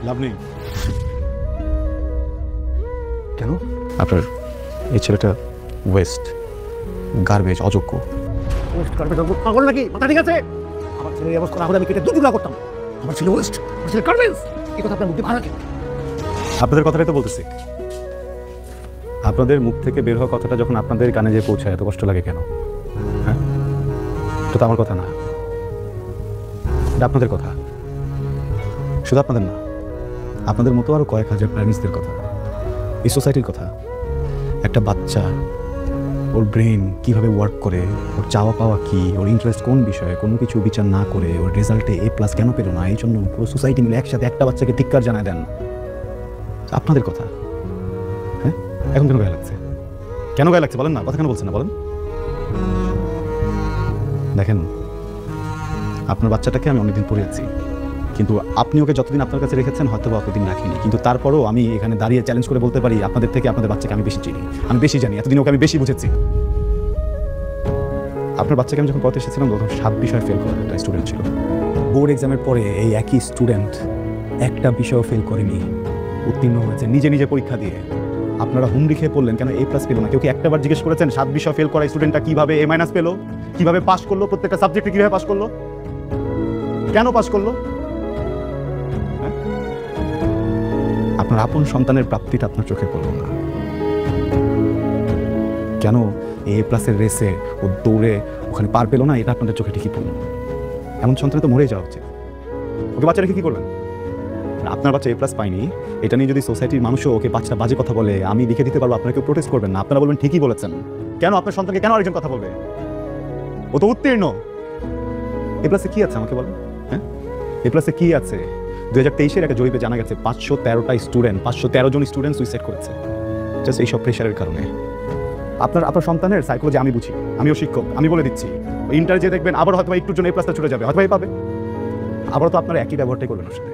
লাভ নেই। কেন? আপনার এই ছেলেটা ওয়েস্ট, গার্বেজ, অযোগ্য। ওয়েস্ট গার্বেজ পাগল নাকি? মাথা ঠিক আছে? আমার ছেলের অবস্থা না হলে আমি কেটে দুটুকরা করতাম। আমার ছেলে ওয়েস্ট, আমার ছেলে গার্বেজ। এই কথা আপনার মুখে ভাড়া কেন? আপনাদের কথাটাই তো বলতেছি। আপনাদের মুখ থেকে বের হওয়া কথাটা যখন আপনাদের কানে যেয়ে পৌঁছায় এত কষ্ট লাগে কেন? হ্যাঁ, এটা তো আমার কথা না, এটা আপনাদের কথা। শুধু আপনাদের না, আপনাদের মতো আরো কয়েক হাজার প্যারেন্টসদের কথা, এই সোসাইটির কথা। একটা বাচ্চা, ওর ব্রেন কিভাবে ওয়ার্ক করে, ওর চাওয়া পাওয়া কি, ওর ইন্টারেস্ট কোন বিষয়ে, কোনো কিছু বিচার না করে ওর রেজাল্টে A+ কেন পেল না, এই জন্য পুরো সোসাইটি মিলে একসাথে একটা বাচ্চাকে ধিক্কার জানায় দেন। আপনাদের কথা। হ্যাঁ, এখন কেন গায়ে লাগছে? কেন গায়ে লাগছে বলেন না? কথা কেন বলছেন না বলেন? দেখেন, আপনার বাচ্চাটাকে আমি অনেকদিন পড়িয়েছি, কিন্তু আপনি ওকে যতদিন আপনার কাছে রেখেছেন হয়তো বা অতদিন রাখিনি, কিন্তু তারপরও আমি এখানে দাঁড়িয়ে চ্যালেঞ্জ করে বলতে পারি আপনাদের থেকে আপনাদের বাচ্চাকে আমি বেশি চিনি, আমি বেশি জানি, এতদিন ওকে আমি বেশি বুঝেছি। আপনার বাচ্চাকে আমি যখন পড়াতে এসেছিলাম তখন 7 বিষয় ফেল করা একটা স্টুডেন্ট ছিল। বোর্ড এক্সামের পরে এই একই স্টুডেন্ট একটা বিষয়ও ফেল করেনি, উত্তীর্ণ হয়েছে নিজে নিজে পরীক্ষা দিয়ে। আপনারা হুমড়ি খেয়ে পড়লেন কেন A+ পেল না? কেউ কি একটাবার জিজ্ঞেস করেছেন 7 বিষয় ফেল করা স্টুডেন্টটা কিভাবে A- পেল, কিভাবে পাস করলো, প্রত্যেকটা সাবজেক্টে কিভাবে পাস করলো, কেন পাস করলো? আপনার আপন সন্তানের প্রাপ্তিটা আপনার চোখে পড়লো না কেন? A+ রেসে ও দৌড়ে ওখানে পার পেলো না, এটা আপনাদের চোখে ঠিকই পড়লো। এমন সন্তান তো মরেই যাওয়া উচিত। ওকে বাচ্চা রেখে কি করবেন? আপনার বাচ্চা A+ পায়নি, এটা নিয়ে যদি সোসাইটির মানুষও ওকে বাচ্চা বাজে কথা বলে, আমি লিখে দিতে পারবো, আপনারা কেউ প্রোটেস্ট করবেন না, আপনারা বলবেন ঠিকই বলেছেন। কেন আপনার সন্তানকে কেন আরেকজন কথা বলবে? ও তো উত্তীর্ণ। A+ কি আছে আমাকে বলেন? হ্যাঁ, A+ কি আছে? 2023-এর একটা জরিপে জানা গেছে 513টা স্টুডেন্ট, 513 জন স্টুডেন্ট সুইসাইড করেছে জাস্ট এইসব প্রেশারের কারণে। আপনার সন্তানের সাইকোলজি আমি বুঝি, আমিও শিক্ষক, আমি বলে দিচ্ছি ইন্টারে যে দেখবেন আবার হয়তো একটুর জন্য A+ ছুটে যাবে, হয়তো পাবে, আবারও তো আপনারা একই ব্যবহারটাই করবেন ওর সাথে,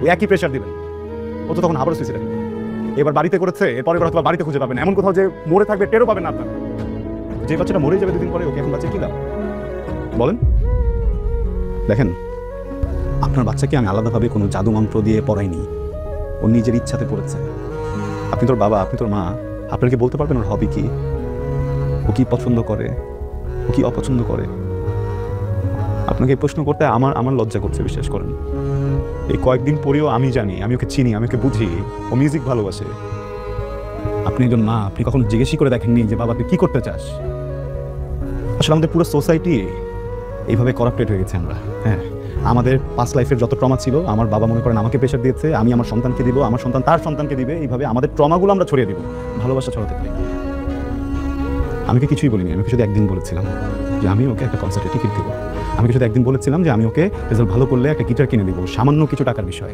ওই একই প্রেশার দিবেন, ও তো তখন আবারও সুইসাইড করবে। এবার বাড়িতে করেছে, এরপরে হয়তো বাড়িতে খুঁজে পাবেন, এমন কোথাও যে মরে থাকবে টেরও পাবেন না আপনারা। যে বাচ্চাটা মরে যাবে 2 দিন পরে, ওকে এখন বাচ্চা কি দাও বলেন? দেখেন, আপনার বাচ্চাকে আমি আলাদাভাবে কোনো জাদু মন্ত্র দিয়ে পড়াইনি, ও নিজের ইচ্ছাতে পড়েছে। আপনি তোর বাবা, আপনি তোর মা, আপনাকে বলতে পারবেন ওর হবি কি, ও কি পছন্দ করে, ও কি অপছন্দ করে? আপনাকে এই প্রশ্ন করতে আমার লজ্জা করছে, বিশ্বাস করেন। এই কয়েকদিন পরেও আমি জানি, আমি ওকে চিনি, আমি ওকে বুঝি, ও মিউজিক ভালোবাসে। আপনি একজন মা, আপনি কখনো জিজ্ঞেসই করে দেখেননি যে বাবা তুই কি করতে চাস? আসলে আমাদের পুরো সোসাইটি এইভাবে করাপ্টেড হয়ে গেছে আমরা। হ্যাঁ, আমাদের পাস্ট লাইফের যত ট্রমা ছিল, আমার বাবা মনে করেন আমাকে প্রেশার দিয়েছে, আমি আমার সন্তানকে দিব, আমার সন্তান তার সন্তানকে দিবে, এইভাবে আমাদের ট্রমাগুলো আমরা ছড়িয়ে দিব, ভালোবাসা ছড়াতে পারি। আমি কি কিছুই বলিনি, আমি শুধু একদিন বলেছিলাম যে আমি ওকে একটা কনসার্টে টিকিট দেবো, আমি শুধু একদিন বলেছিলাম যে আমি ওকে রেজাল্ট ভালো করলে একটা গিটার কিনে দেবো, সামান্য কিছু টাকার বিষয়।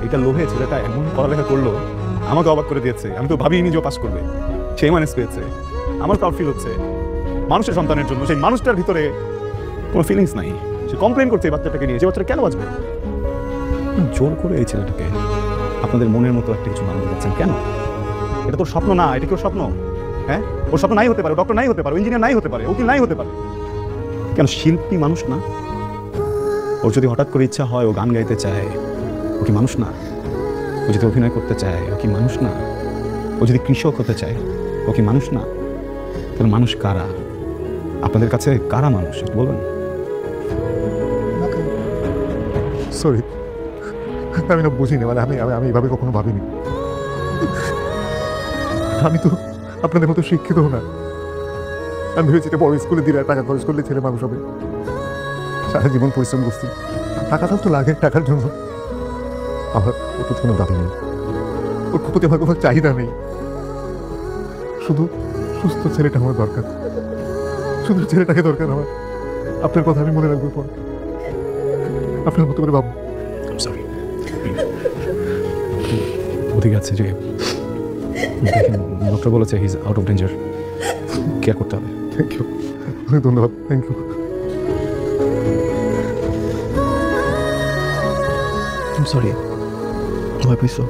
এটা লোভে ছেলেটা এমন পড়ালেখা করলো, আমাকে অবাক করে দিয়েছে। আমি তো ভাবিনি যে ও পাস করবে, সেই মানুষ পেয়েছে, আমার প্রাউড ফিল হচ্ছে মানুষের সন্তানের জন্য। সেই মানুষটার ভিতরে কোনো ফিলিংস নাই, সে কমপ্লেন করছে এই বাচ্চাটাকে নিয়ে, যে বাচ্চাটা কেন বাঁচবে? জোর করে এই ছেলেটাকে আপনাদের মনের মতো একটা কিছু বানাতে যাচ্ছেন কেন? এটা তোর স্বপ্ন না, এটা কি ওর স্বপ্ন? হ্যাঁ, ওর স্বপ্ন নাই হতে পারে, ডক্টর নাই হতে পারে, ইঞ্জিনিয়ার নাই হতে পারে, উকিল নাই হতে পারে, কেন শিল্পী মানুষ না? ওর যদি হঠাৎ করে ইচ্ছা হয় ও গান গাইতে চায়, ও কি মানুষ না? ও যদি অভিনয় করতে চায়, ও কি মানুষ না? ও যদি কৃষক হতে চায়, ও কি মানুষ না? তাহলে মানুষ কারা? আপনাদের কাছে কারা মানুষ বলুন? সরি, আমি না বুঝিনি, মানে আমি এইভাবে কখনো ভাবিনি। আমি তো আপনাদের মতো শিক্ষিত না। আমি ভেবেছি বড় স্কুলে দিলে টাকা খরচ করলে ছেলে মানুষ হবে। সারা জীবন পরিশ্রম করছি, টাকাটা তো লাগে টাকার জন্য। আমার ওর প্রতি কোনো দাবি নেই, ওর প্রতি আমার কোনো চাহিদা নেই। শুধু সুস্থ ছেলেটা আমার দরকার, শুধু ছেলেটাকে দরকার আমার। আপনার কথা আমি মনে রাখবো পর, আপনার মতো করে ভাববো। সরি, ঠিক আছে যে দেখেন ডক্টর বলেছে he is out of danger, care করতে হবে। থ্যাংক ইউ, অনেক ধন্যবাদ, থ্যাংক ইউ। সরি, ভয় পাইছো?